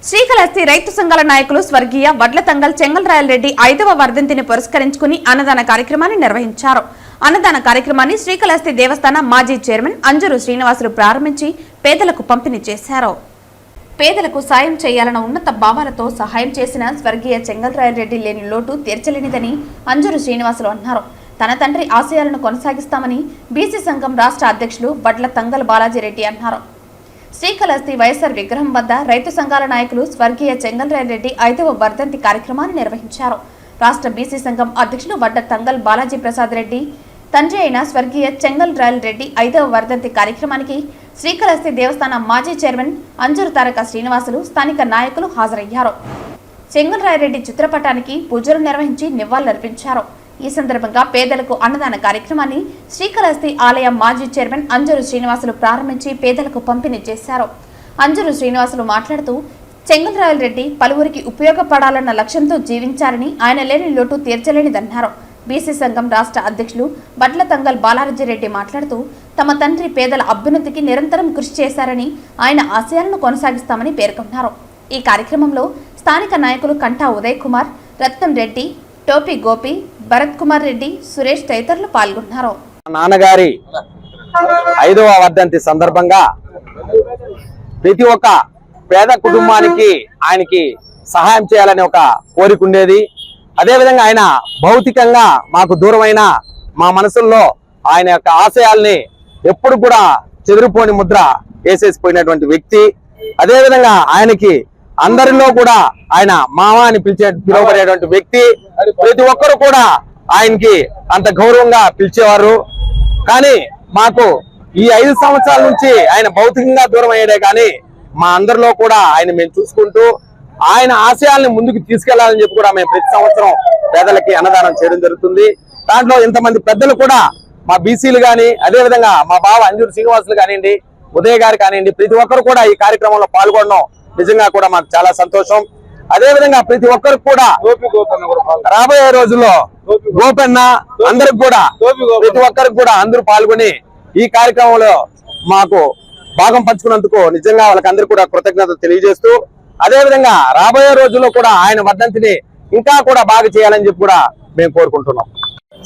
శ్రీకాళహస్తి రైతు సంఘాల నాయకులు స్వర్గీయ వడ్లతంగల్ చెంగల్రాయల్ రెడ్డి 5వ వర్ధంతిని పురస్కరించుకుని అన్నదాన కార్యక్రమాన్ని నిర్వహించారు. అన్నదాన కార్యక్రమాన్ని శ్రీకాళహస్తి దేవస్థాన మాజీ చైర్మన్ అంజూరు శ్రీనివాసులు ప్రారంభించి పేదలకు పంపిణీ చేశారు. పేదలకు సాయం చేయాలన్న ఉన్నత భావాలతో సహాయం చేసిన స్వర్గీయ చెంగల్రాయల్ రెడ్డి లేని లోటు తీర్చలేనిదని అంజూరు శ్రీనివాసులు అన్నారు. తన తండ్రి ఆశయాలను కొనసాగిస్తామని బీసీ సంఘం రాష్ట్ర అధ్యక్షులు వడ్లతంగల్ బాలాజీరెడ్డి అన్నారు. శ్రీకాళహస్తి వైఎస్ఆర్ విగ్రహం వద్ద రైతు సంఘాల నాయకులు స్వర్గీయ చెంగల్రాయల్ రెడ్డి 5వ వర్ధంతి కార్యక్రమాన్ని నిర్వహించారు. రాష్ట్ర బీసీ సంఘం అధ్యక్షులు వడ్లతంగల్ బాలాజీ ప్రసాద్ రెడ్డి తండ్రి అయిన స్వర్గీయ చెంగల్రాయల్ రెడ్డి 5వ వర్ధంతి కార్యక్రమానికి శ్రీకాళహస్తి దేవస్థానం మాజీ చైర్మన్ అంజూరు తారక శ్రీనివాసులు స్థానిక నాయకులు హాజరయ్యారు. చెంగల్రాయల్ రెడ్డి చిత్రపటానికి పూజలు నిర్వహించి నివాళులర్పించారు. ఈ సందర్భంగా పేదలకు అన్నదాన కార్యక్రమాన్ని శ్రీకాళహస్తి ఆలయ మాజీ చైర్మన్ అంజూరు శ్రీనివాసులు ప్రారంభించి పేదలకు పంపిణీ చేశారు. అంజూరు శ్రీనివాసులు మాట్లాడుతూ చెంగల్రాయల్ రెడ్డి పలువురికి ఉపయోగపడాలన్న లక్ష్యంతో జీవించారని, ఆయన లేని లోటు తీర్చలేనిదన్నారు. బీసీ సంఘం రాష్ట్ర అధ్యక్షులు వడ్లతంగల్ బాలాజీరెడ్డి మాట్లాడుతూ తమ తండ్రి పేదల అభ్యున్నతికి నిరంతరం కృషి చేశారని, ఆయన ఆశయాలను కొనసాగిస్తామని పేర్కొన్నారు. ఈ కార్యక్రమంలో స్థానిక నాయకులు కంఠా ఉదయ్ కుమార్, రత్నం రెడ్డి, టోపీ గోపి, భరత్ కుమార్ రెడ్డి, సురేష్ తదితరులు పాల్గొన్నారు. నాన్నగారి 5వ వర్ధంతి సందర్భంగా ప్రతి ఒక్క పేద కుటుంబానికి ఆయనకి సహాయం చేయాలనే ఒక కోరిక ఉండేది. అదేవిధంగా ఆయన భౌతికంగా మాకు దూరమైన మా మనసుల్లో ఆయన యొక్క ఆశయాల్ని ఎప్పుడు కూడా చెదిరిపోని ముద్ర వేసేసిపోయినటువంటి వ్యక్తి. అదేవిధంగా ఆయనకి అందరిలో కూడా ఆయన మామ అని పిలువబడేటువంటి వ్యక్తి. ప్రతి ఒక్కరు కూడా ఆయనకి అంత గౌరవంగా పిలిచేవారు. కానీ మాకు ఈ 5 సంవత్సరాల నుంచి ఆయన భౌతికంగా దూరం అయ్యాడే కానీ మా అందరిలో కూడా ఆయన మేము చూసుకుంటూ ఆయన ఆశయాల్ని ముందుకు తీసుకెళ్లాలని చెప్పి కూడా మేము ప్రతి సంవత్సరం పేదలకి అన్నదానం చేయడం జరుగుతుంది. దాంట్లో ఇంతమంది పెద్దలు కూడా మా బీసీలు కానీ, అదేవిధంగా మా బావ అంజూరు శ్రీనివాసులు కానివ్వండి, ఉదయ్ గారు కానివ్వండి, ప్రతి ఒక్కరు కూడా ఈ కార్యక్రమంలో పాల్గొనడం నిజంగా కూడా మాకు చాలా సంతోషం. అదేవిధంగా ప్రతి ఒక్కరికి కూడా రాబోయే రోజుల్లో గోపెన్న అందరికి కూడా ప్రతి ఒక్కరికి కూడా అందరూ పాల్గొని ఈ కార్యక్రమంలో మాకు భాగం పంచుకున్నందుకు నిజంగా వాళ్ళకందరూ కూడా కృతజ్ఞతలు తెలియజేస్తూ, అదేవిధంగా రాబోయే రోజుల్లో కూడా ఆయన వర్ధంతిని ఇంకా కూడా బాగా చేయాలని చెప్పి కూడా మేము కోరుకుంటున్నాం.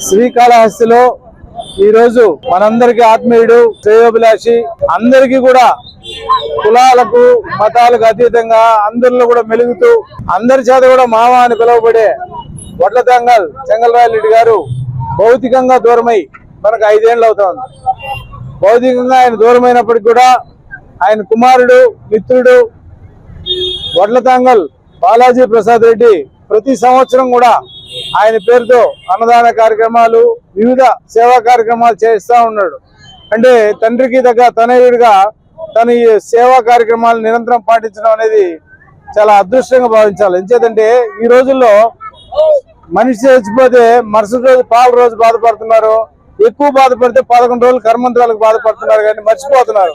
శ్రీకాళహస్తిలో ఈ రోజు మనందరికి ఆత్మీయుడు, శ్రేయోభిలాషి, అందరికీ కూడా కులాలకు మతాలకు అతీతంగా అందరిలో కూడా మెలుగుతూ అందరి చేత కూడా మామ అని పిలువబడే వడ్లతంగల్ చెంగల్రాయల్ రెడ్డి గారు భౌతికంగా దూరమై మనకు 5 ఏళ్ళు అవుతోంది. భౌతికంగా ఆయన దూరమైనప్పటికీ కూడా ఆయన కుమారుడు, మిత్రుడు వడ్లతంగల్ బాలాజీ ప్రసాద్ రెడ్డి ప్రతి సంవత్సరం కూడా ఆయన పేరుతో అన్నదాన కార్యక్రమాలు, వివిధ సేవా కార్యక్రమాలు చేస్తూ ఉన్నాడు. అంటే తండ్రికి తగ్గ తనయుడిగా తన ఈ సేవా కార్యక్రమాలు నిరంతరం పాటించడం అనేది చాలా అదృష్టంగా భావించాలి. ఎంచేతంటే ఈ రోజుల్లో మనిషి చచ్చిపోతే మరుసటి రోజు పాల రోజు బాధపడుతున్నారు, ఎక్కువ బాధపడితే 11 రోజులు కర్మంత్రాలకు బాధపడుతున్నారు, కానీ మర్చిపోతున్నారు.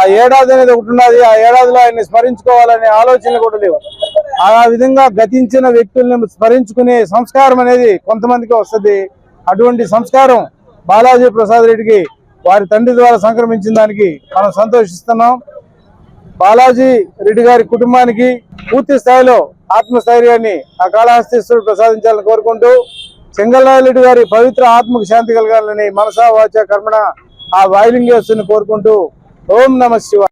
ఆ ఏడాది అనేది ఒకటి ఉన్నది, ఆ ఏడాదిలో ఆయన్ని స్మరించుకోవాలనే ఆలోచనలు కూడా లేవు. ఆ విధంగా గతించిన వ్యక్తుల్ని స్మరించుకునే సంస్కారం అనేది కొంతమందికి వస్తుంది. అటువంటి సంస్కారం బాలాజీ ప్రసాద్ రెడ్డికి వారి తండ్రి ద్వారా సంక్రమించిన దానికి మనం సంతోషిస్తున్నాం. బాలాజీ రెడ్డి గారి కుటుంబానికి పూర్తి స్థాయిలో ఆత్మస్థైర్యాన్ని ఆ కాళహస్తీశ్వరుడు ప్రసాదించాలని కోరుకుంటూ, చెంగల్రాయల్ రెడ్డి గారి పవిత్ర ఆత్మకు శాంతి కలగాలని మనసా వాచ కర్మణ ఆ వాయులింగేశ్వరుని కోరుకుంటూ ఓం నమః శివాయ.